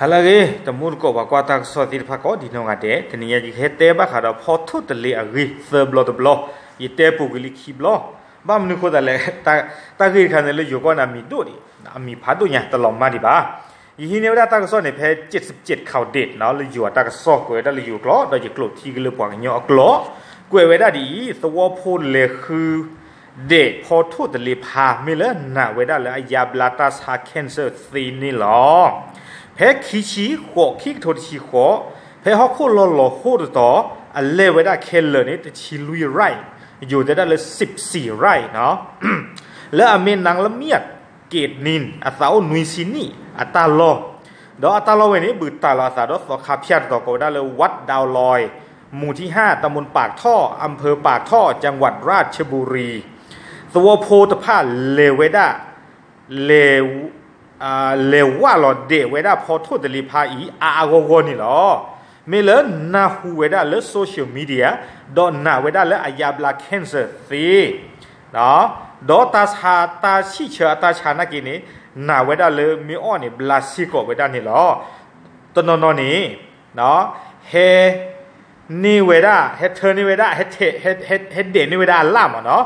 ฮัลโหลตมุนก็ว่ากว่าตักสอติพักก็ดีน้องกันเด้ทีนี้ยังเฮ็ดเต้บ้าขาดพอทุตเลยอะกีเซิร์ฟบล็อตบล็อยี่เต้ปุกลิคีบล็อบ้ามนึกว่าแต่ละตากีขันเลยอยู่ก็นามีดูดินามีพัดดูเนี่ยตลอดมาดิบ้ายี่เนี่ยว่าตักสอเนี่ยเพจ77ข่าวเด็ดเนาะเลยอยู่ตักสอกูได้เลยอยู่กล้อได้จะกลุดที่ก็เลยปวงเนาะกล้อกูเวด้ดีสวอพูดเลยคือเด็กพอทุตเลยพาไม่เลยน่ะเวด้เลยยาบลาตาซาแคนเซอร์ซีนี่หรอเพคขี้ชี้หัวขี้ทนชี้หัวเพคเขาคู่หล่อๆคู่ต่ออันเล่ไว้ได้เคลเลอร์นี่แต่ชี้ลุยไร่อยู่ได้เลย14ไร่เนาะแล้วอเมนนางละเมียดเกตนินอัตราหนุยซินี่อัตราลอดอกอัตราลอวันนี้บืดตาลาสาดอกสอคาเพียรต่อก็ได้เลยวัดดาวลอยหมู่ที่5ตำบลปากท่ออำเภอปากท่อจังหวัดราชบุรีตัวโพธพาเลเวดาเลวว่าหลอดเดเวด้าพอทุตลิพาอีอาโกโกนี่หรอเมเลนาฮูเวด้าเลโซเชียลมีเดียดอนนาเวด้าเลอายาบลาแคนเซอร์ซีเนาะดอตาชาตาชิเชตาชานักนี่นาเวด้าเลมีอ้อนี่บลาซิโกเวด้านี่หรอตนนนี่เนาะเฮนี่เวด้าเฮเธอนี่เวด้าเฮเดนี่เวด้าล่ามเนาะ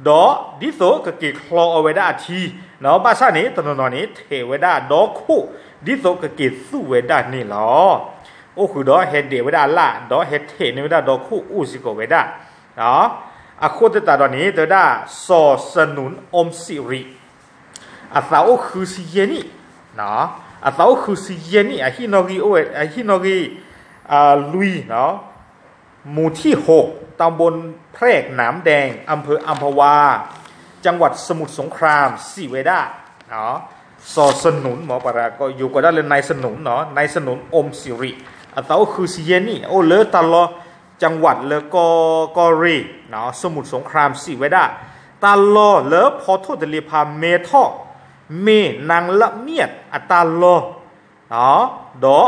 ดอดิโซก็กี่คลอเอาไว้ได้ทีเนาะภาษานี้ตอนนี้เทไว้ได้ดอคู่ดิโซก็กี่สู้ไว้ได้นี่หรอโอ้คือดอเฮเดไว้ได้ละดอเฮเทนี่ไว้ได้ดอคู่อู้สิก็ไว้ได้เนาะอะคู่แต่ตอนนี้เธอได้สอสนุนอมสิริอะสาวคือสิเยนี่เนาะอะสาวคือสิเยนี่อะฮินอกีโออะฮินอกีลุยเนาะหมู่ที่6ตำบลแพรกหนามแดงอำเภออัมพวาจังหวัดสมุทรสงครามสิเวดาเนาะสอสนุนหมอปราก็อยู่ก็ได้เลยนายสนุนเนาะนายสนุนอมสิริอัตราคือสิเยนี่โอ้เลอตลอจังหวัดเลอกอรีเนาะสมุทรสงครามสิเวดาตลอเลอพอทุตลิพาเมทอเมนางละเมียดอัตลอเนาะดอ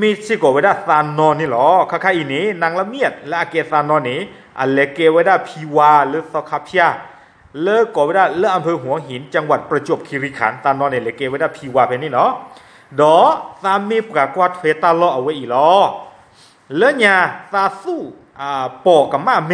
มีสิโกเวดาซานนอนี่หรอข้าอินี่นางละเมียดและอาเกซานนอนี่อันเลเกเวดาพีวาหรือสคาพิยาเลโกเวดาเลอำเภอหัวหินจังหวัดประจวบคีรีขันธ์ตานนอนี่เลเกเวดาพีวาเพนี่เนาะดอซามีปรากวาดเฟตาลอเอาไว้อีหรอเลญาซาสู้ปอกับมาเม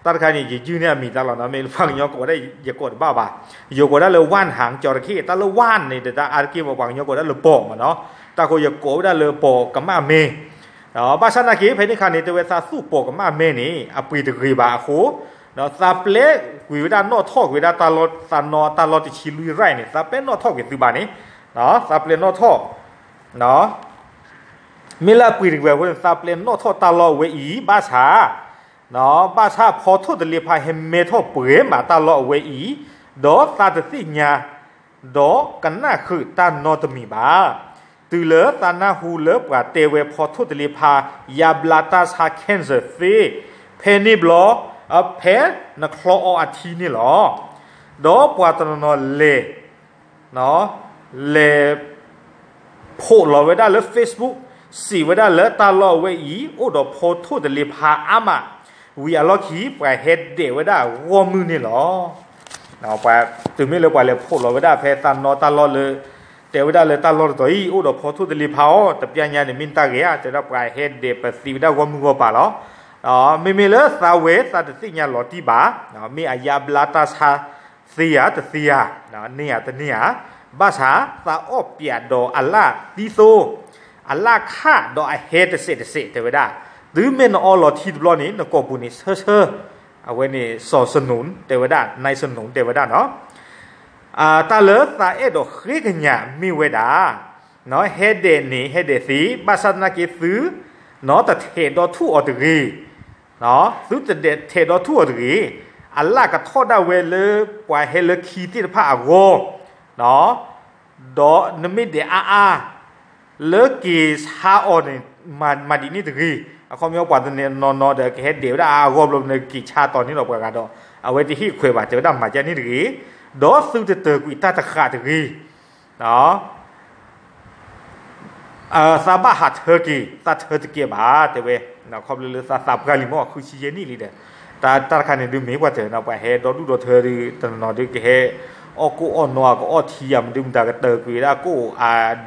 ตอนนี้ยืนเนี่ยมีตลอดนะเมฟังยอกว่าได้อย่ากดบ้าบ่าโยกว่าได้เลยว่านหางจระเข้ตาเลยว่านนี่แต่อาร์กิววังยอกว่าได้เลยปอกมาเนาะตาโคยโกได้เลยปอกับมาเมเนาะภาษาหน้ากี้เพนิคันนี่ตัวซาสู้ปอกับมาเมนี่อปีตะกีบาโคเนาะซาเปลกุยด้านนอทอกกุยด้านตาลอดตาลอดที่ชิลุยไรนี่ซาเปลนอทอกกุยตือบานี่เนาะซาเปลนอทอกเนาะมิลาปีตะกีบาคนซาเปลนอทอกตาลอดเวอีภาษาเนาะภาษาพอทุตลิพาเฮเมทอเปรมาตาลอดเวอีดอซาตสิญาดอกันน่าคือตานอตมีบาตือเลอตานาฮูเลปกาเตเวพอทุตลิพายาบลาตาซาเคนเซฟีเพนิบลอเพนักคลออาทีนี่หรอดอปวาตนอเลเนาะเลโพลอไว้ได้เล Facebook สีไว้ได้เลตาลอไว้อีโอดอพอทุตลิพาอามาวิอาลอคีไปเฮ็ดเดไว้ได้วอมือนี่หรอเนาะไปตือไม่เลยไปเลยโพลอไว้ได้เพตานอตาลอเลยเดี๋ยวได้เลยตลอดตัวอีโอ้ดอกพอทุตลิพาวแต่ปีนี้เนี่ยมินตาเกียจะได้ไปเฮ็ดเดปสีได้ว่ามึงว่าป่าหรอไม่มีเลยสาวเวสแต่สิ่งนี้หลอที่บ้ามีอายาบลาตาชาเสียแต่เสียเนี่ยแต่เนี่ยภาษาสาวอเปียดออัลลาดิโซอัลลาฆ่าดอเฮ็ดเสร็จเดี๋ยวได้หรือเมนอหลอที่ตัวนี้นกบุญนี่เชื่อเอาไว้นี่สอสนุนเดี๋ยวได้ในสนุนเดี๋ยวได้เนาะตาเลิศตาเอ็ดอกรีกันเนี่ยมีเวดาเนาะเฮเดนี่เฮเดสีภาษาหน้ากีซื้อเนาะแต่เทดอทูอตรีเนาะซื้อจะเดเทดอทูอตรีอัลลาห์ก็ทอดได้เวลปว่าเฮเลคีที่พระอโกเนาะดอนมิเดอาเลกีชาออนมาดีนี่ตรีเขามีว่าตอนนี้นอเดกเฮเดวได้อากบลงในกีชาตอนนี้เราประกาศเอาไว้ที่คุยว่าเจอดำมาจากนี่ตรีดอซื้อจะเตอกุยตาตะขาดกีเนาะซาบะฮัตเทอร์กีตาเทอร์กีบ้าแต่เว้เนาะเขาเรียกซาบกาลิโมคือชิเยนี่เลยเด้อตาคันนี่ดูมีกว่าเถอะเนาะไปเฮดอดูดอเธอดีตอนนอดูเฮ กูอ่อนนัวก็อ่อทีมดึงตากระเตอกุยได้กู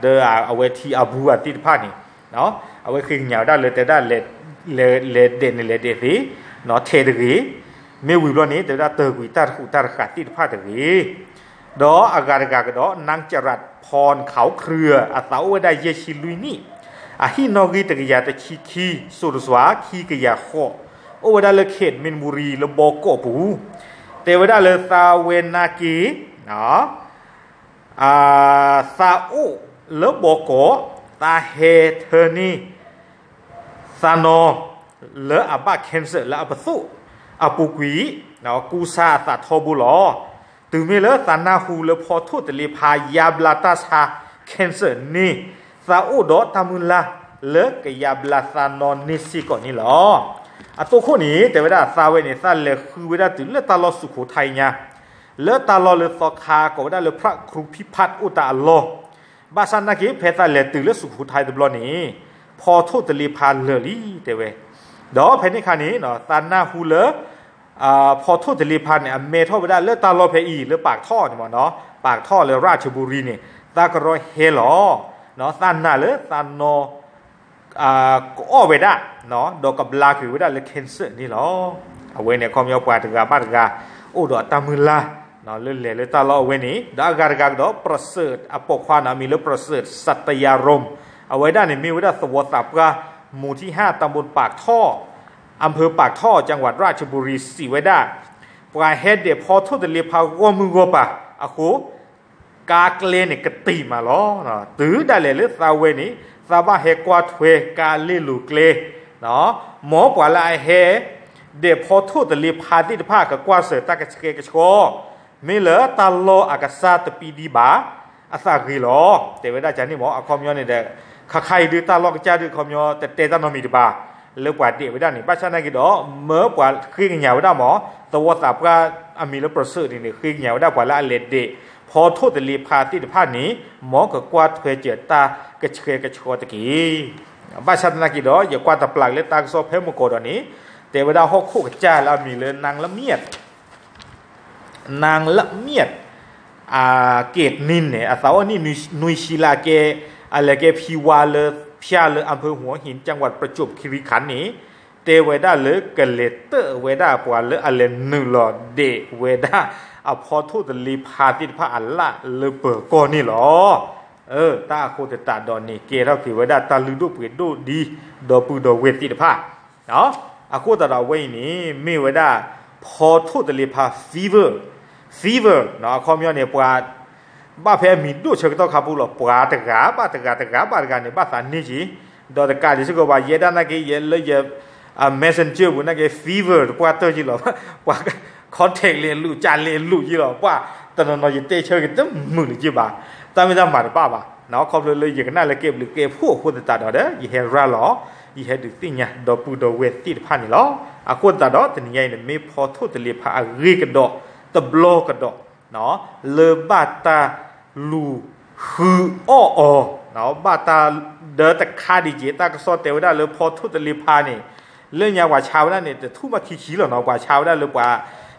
เดอเอาไว้ที่อาบูติดผ้านี่เนาะเอาไว้คือเหนียวได้เลยแต่ได้เลเด่นเลเด่นสิเนาะเทดกีไม่วิบล้อนี้แต่ได้เตอกุยตาขุตาขาติดผ้าตะกีดออากาศก็ดอนางจรัสพรเขาเครืออาสาวได้เยชิลุยนี่ฮินอกีตะกียาตะคีสุรสวาคีกยาโคโอวดาเลเขตมินบุรีเลโบโกปูเตวดาเลซาเวนากีเนาะซาอุเลโบโกตาเฮเทนีซานอเลอาบะเคนเซเลอาบสุอาปุกีเนาะกูซาซาทอบุลอตูเมเลซานาฮูเลพอทุตเลพายาบลาตาซาเคนเซนีซาอุดอตามุลาเลกยาบลาซานอนิซิก่อนนี่หรอตัวคนนี้แต่เวลาซาเวนี่ซาเลคือเวลาถึงเลือดตาลอสุโขทัยเนี่ยเลือดตาลอเลือดสคาก็เวลาเลือดพระครูพิพัฒน์อุตตาลอบาสันนักเพศาเลตื่นเลือดสุโขทัยตัวนี้พอทุตลีพานเลลี่แต่เวดอเพนิคานี้เนาะตานาฮูเลพอทุตลีพานเนี่ยเมทัลเวลาเลือดตาลอเพอีเลือดปากท่อเนี่ยเนาะปากท่อเลยราชบุรีเนี่ยตากรอยเฮลอเนาะตานาเลือดตานอก็เวด้าเนาะดอกกับลาคือเวด้าเลยเคนเซอร์นี่หรอเอาไว้เนี่ยความยาวกว่าถึงกับบ้านกาโอ้ดอกตามือละเนาะเลื่อนเลยตาล้อเวนี้ดอกการดอกประเสริฐอปกควานามีเลือประเสริฐสัตยารมเอาไว้ด้านนี้มีเวด้าสวัสดิ์กาหมู่ที่5ตำบลปากท่ออำเภอปากท่อจังหวัดราชบุรี4เวด้าปลายเฮดเดพอทุตเลียพาวมือปะอะคูกาเกลเนี่ยกตีมาล้อเนาะตื้อได้เลยเลือซาเวนี้ซาบะเฮกวาทเวกาลิลูเกลเนาะหมอปวาลาเฮเดพอทุตลีพาติภาคกว่าเสตากะเกกะโชมีเหลือตาโลอากาซาตปีดีบาอาซากีโลแต่เวลาจานี่หมออะคอมยอนี่เดใครดื้อตาโลกจาดื้อคอมยอแต่เตตานอมีดีบาเลือกว่าเดเวลานี่ป้าชนะกิดอเมื่อกว่าคือเหนียวได้หมอตัวสับก็มีแล้วประเสริฐนี่คือเหนียวได้กว่าละเลดเดพอทุตลีพาติภานี้หมอก็กว่าเทเจตากระเชกระชอตะกี้บ้านชาตินักกิดอย่ากว่าตะปลากเลตากโซเพมโกดอนนี้แต่เวลาหกคู่กับจ้าแล้วมีเลยนางละเมียดเกตนินเนี่ยอาสาวนี่นุยชิลาเกอะไรเกพิวาเลพิอาเลอำเภอหัวหินจังหวัดประจวบคีรีขันธ์นี้เตเวดาเลกเลเตอร์เวดาปวาเลอะไรนึหลอเดเวดาพอทุตลีพาติพระอัลละเลเปอร์ก็นี่หรอตาโคตตาดอนนี่เกเราคือว่าได้ตาลือดูเปิดดูดีดอปูดอเวติดผ้าเนาะอาโคตตาเวนี่มีว่าได้พอทุตลีพาฟีเวอร์เนาะคอมยอนเนี่ยปวาบ้าแพ้มีดูเชิงต้องขับบุหรี่ปวาตะกาบ้าเนี่ยบ้าสันนี่จีดอตะกาดิฉันก็ว่าเยด้านนักเยเลยเยmessenger บุนักฟีเวอร์ปวาเตอร์จีหรอปวาคอนแทคเรียนรู้จานเรียนรู้จีหรอปวาตอนนั้นเราจะเตะเชิงกันตั้งมือหรือจีบ้าตามไม่ได้มาหรือเปล่าเนาะเขาเลยอย่างนั้นเลยเก็บหรือเก็บพวกคนตัดดอกเด้อยี่เฮราหรอยี่เฮดึกสิ่งเนี่ยดอกปูดอกเวทีพันนี่หรอคนตัดดอกแต่เนี่ยไม่พอทุตลีพารีกันดอกตะบลกันดอกเนาะเลบาตาลูฮืออ้อเนาะบาตาเดอตะคาดิเจตากระสอเตวได้เลยพอทุตลีพานี่เรื่องยาวกว่าชาวนั่นเนี่ยแต่ทุมาขี้หรอเนาะกว่าชาวได้เลยกว่า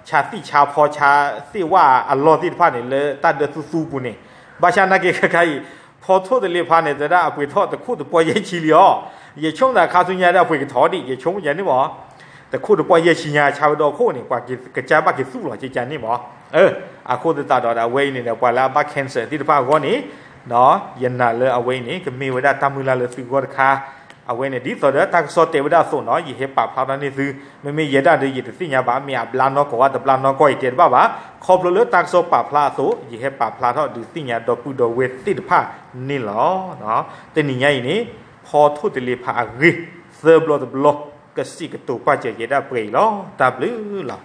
ชาติชาวพอชาสิว่าอัลลอฮ์ที่พันนี่เลยตัดเดอสู้ๆปุ่นนี่บาชานักเก็ใครพอทุตลีพานี่จะได้เอาไปทอดแต่คู่ตัวปอยยัยชิลิอ๋ออย่าชงแต่ข้าวสุญญาได้เอาไปทอดดิอย่าชงอย่างนี้หมอแต่คู่ตัวปอยยัยชิญาชาวดอกคู่นี่กว่ากิจบ้ากิสู้หรอจีจันนี่หมอคู่ตัวตาดอกเอาไว้นี่เนี่ยกว่าแล้วบ้าแคนเซอร์ที่ตัวป้าก้อนนี้เนาะยันน่ะเลยเอาไว้นี่ก็มีไว้ได้ตามมือละเลยซื้อก้อนค่าเอาไว้เนี่ยดีต่อเด้อทางโซเตวดาโซเนาะยี่เฮปะพาวนั้นนี่ซื้อไม่มีเยดาเดียยี่สิญญาบ้ามีอับลานอก็ว่าแต่บลานอก็อีเดียบ้าบ้าขอบเลยทางโซปะพลาโซยี่เฮปะพลาเท่าดิสิญญาดอปูดอเวติดผ้านี่หรอเนาะแต่นี่ไงนี่พอทุติลีพาริเซอร์บลอดบลอกกสิกตูป้าเจเยดาเปรย์หรอตาบลือหรอ